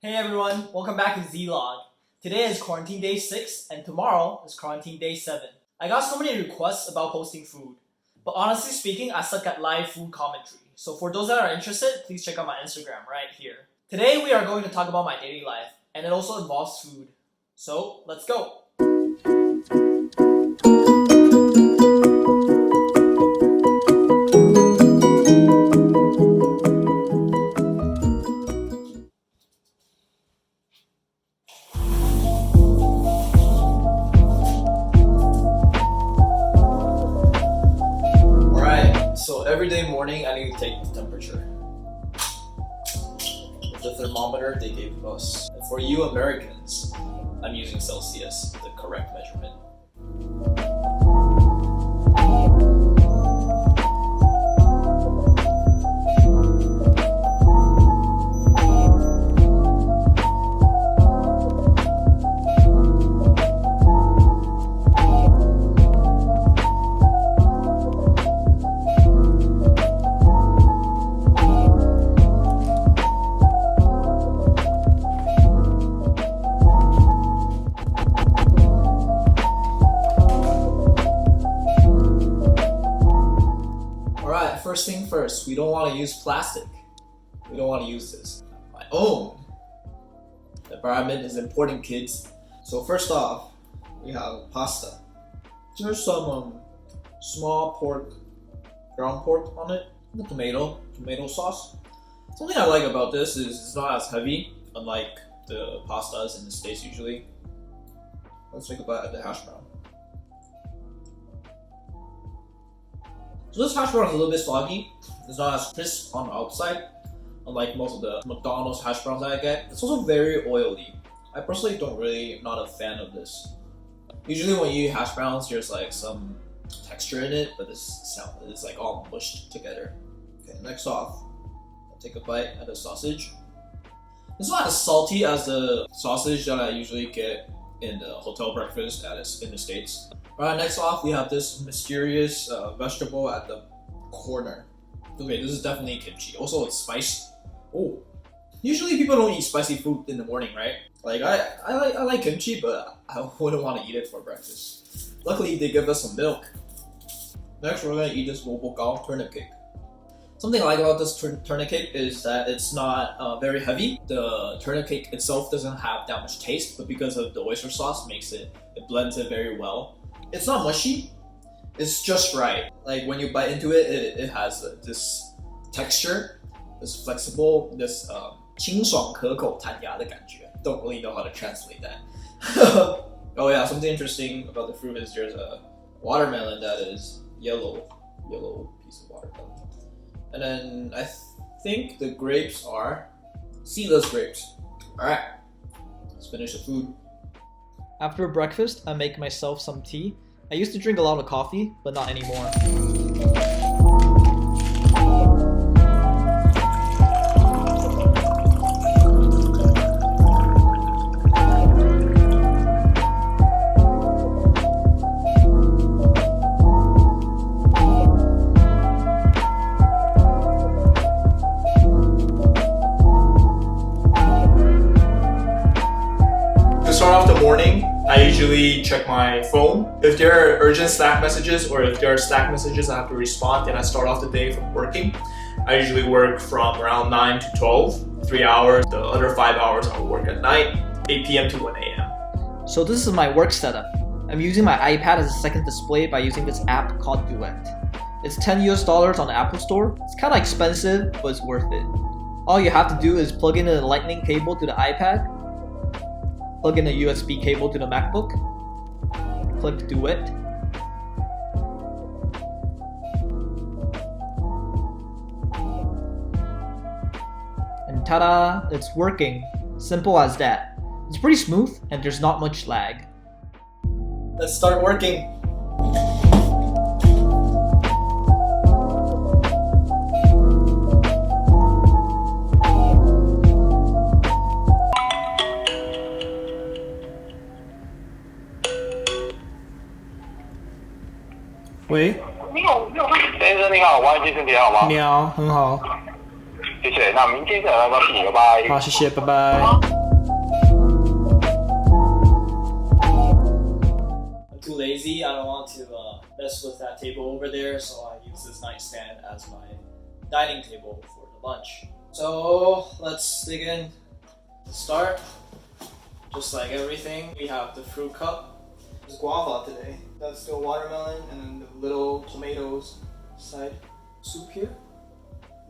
Hey everyone, welcome back to xlog. Today is quarantine day 6 and tomorrow is quarantine day 7. I got so many requests about posting food, but honestly speaking, I suck at live food commentary. So for those that are interested, please check out my Instagram right here. Today we are going to talk about my daily life, and it also involves food. So let's go! So every day morning, I need to take the temperature. With the thermometer they gave us. And for you Americans, I'm using Celsius, the correct measurement. First thing first, we don't want to use plastic. We don't want to use this. My own. The environment is important, kids. So first off, we have pasta. There's some small pork, ground pork on it. The tomato sauce. Something I like about this is it's not as heavy, unlike the pastas in the States usually. Let's take a bite at the hash brown. So this hash brown is a little bit soggy. It's not as crisp on the outside, unlike most of the McDonald's hash browns that I get. It's also very oily. I personally not a fan of this. Usually when you eat hash browns, there's like some texture in it, but this is like all mushed together. Okay, next off, I'll take a bite at the sausage. It's not as salty as the sausage that I usually get in the hotel breakfast that is in the States. Alright, next off we have this mysterious vegetable at the corner. Okay, this is definitely kimchi. Also, it's spiced. Oh, usually people don't eat spicy food in the morning, right? Like I like kimchi, but I wouldn't want to eat it for breakfast. Luckily, they give us some milk. Next, we're gonna eat this bobokao turnip cake. Something I like about this turnip cake is that it's not very heavy. The turnip cake itself doesn't have that much taste, but because of the oyster sauce, it blends it very well. It's not mushy, it's just right. Like when you bite into it, it has this texture, this flexible, this 清爽可口弹牙的感觉. Don't really know how to translate that. Oh yeah, something interesting about the fruit is there's a watermelon that is yellow piece of watermelon. And then I think the grapes are seedless grapes. Alright, let's finish the food. After breakfast, I make myself some tea. I used to drink a lot of coffee, but not anymore. To start off the morning, I usually check my phone. If there are urgent Slack messages or if there are Slack messages I have to respond, then I start off the day from working. I usually work from around 9 to 12, 3 hours. The other 5 hours I work at night, 8 p.m. to 1 a.m. So this is my work setup. I'm using my iPad as a second display by using this app called Duet. It's $10 on the Apple Store. It's kind of expensive, but it's worth it. All you have to do is plug in a lightning cable to the iPad, plug in a USB cable to the MacBook, click Duet, and ta-da, it's working. Simple as that. It's pretty smooth and there's not much lag. Let's start working.喂，先生你好，晚安，身体好吗？你好，很好。谢谢，那明天再来告诉你，拜拜。好，谢谢，拜拜。I'm too lazy. I don't want to mess with that table over there, so I use this nightstand as my dining table for the lunch. So let's dig in. To start, just like everything, we have the fruit cup. There's guava today. That's the watermelon and then the little tomatoes side. Soup here.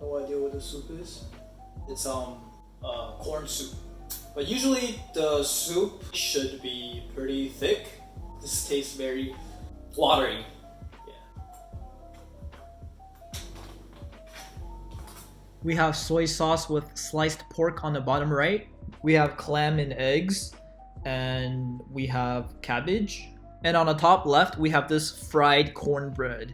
No idea what the soup is. It's corn soup. But usually the soup should be pretty thick. This tastes very watery. We have soy sauce with sliced pork on the bottom right. We have clam and eggs. And we have cabbage. And on the top left, we have this fried cornbread.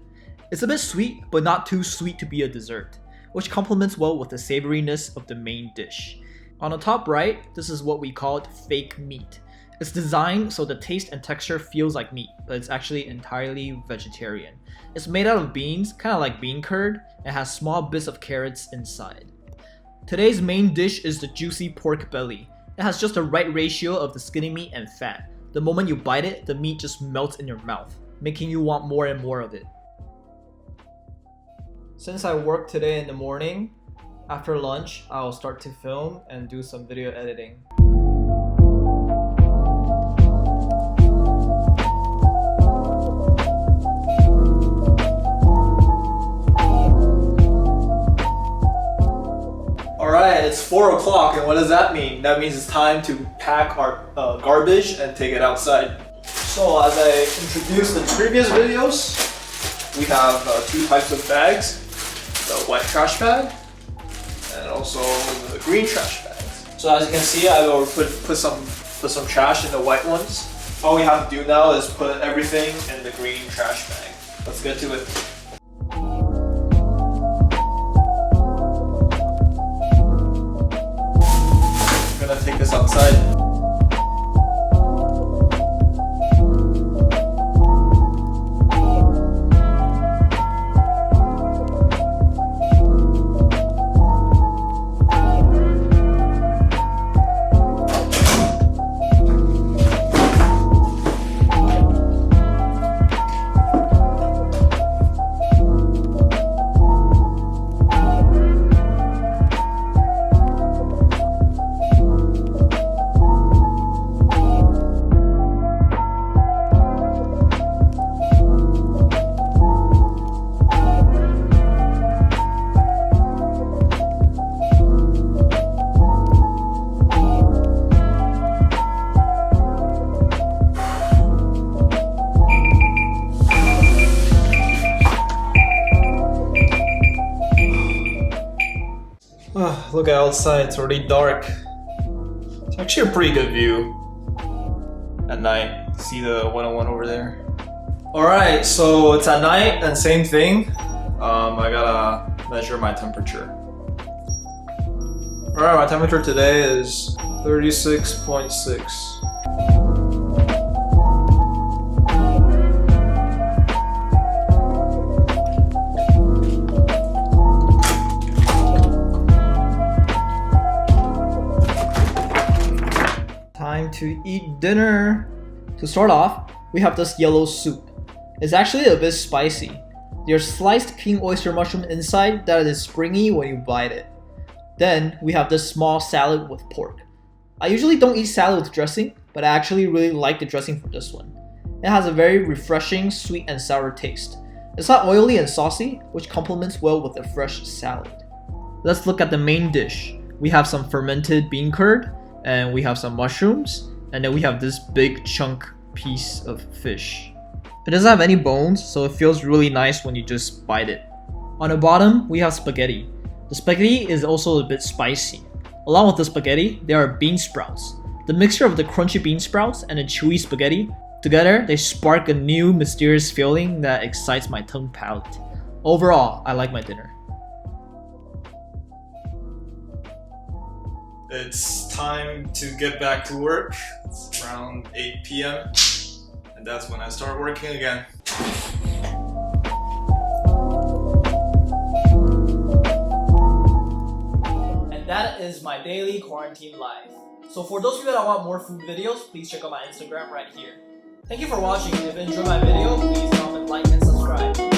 It's a bit sweet, but not too sweet to be a dessert, which complements well with the savoriness of the main dish. On the top right, this is what we call fake meat. It's designed so the taste and texture feels like meat, but it's actually entirely vegetarian. It's made out of beans, kind of like bean curd, and has small bits of carrots inside. Today's main dish is the juicy pork belly. It has just the right ratio of the skinny meat and fat. The moment you bite it, the meat just melts in your mouth, making you want more and more of it. Since I work today in the morning, after lunch, I'll start to film and do some video editing. Alright, it's 4 o'clock, and what does that mean? That means it's time to pack our garbage and take it outside. So as I introduced in previous videos, we have two types of bags. The white trash bag and also the green trash bags. So as you can see, I will put some trash in the white ones. All we have to do now is put everything in the green trash bag. Let's get to it. I'm gonna take this outside. Look at outside, it's already dark. It's actually a pretty good view at night. See the 101 over there? Alright, so it's at night and same thing. I gotta measure my temperature. Alright, my temperature today is 36.6. Time to eat dinner. To start off, we have this yellow soup. It's actually a bit spicy. There's sliced king oyster mushroom inside that is springy when you bite it. Then we have this small salad with pork. I usually don't eat salad with dressing, but I actually really like the dressing for this one. It has a very refreshing sweet and sour taste. It's not oily and saucy, which complements well with a fresh salad. Let's look at the main dish. We have some fermented bean curd, and we have some mushrooms, and then we have this big chunk piece of fish. It doesn't have any bones, so it feels really nice when you just bite it. On the bottom, we have spaghetti. The spaghetti is also a bit spicy. Along with the spaghetti, there are bean sprouts. The mixture of the crunchy bean sprouts and the chewy spaghetti, together they spark a new mysterious feeling that excites my tongue palate. Overall, I like my dinner. It's time to get back to work. It's around 8 p.m. and that's when I start working again. is my daily quarantine life. So for those of you that want more food videos, please check out my Instagram right here. Thank you for watching. If you enjoyed my video, please comment, like, and subscribe.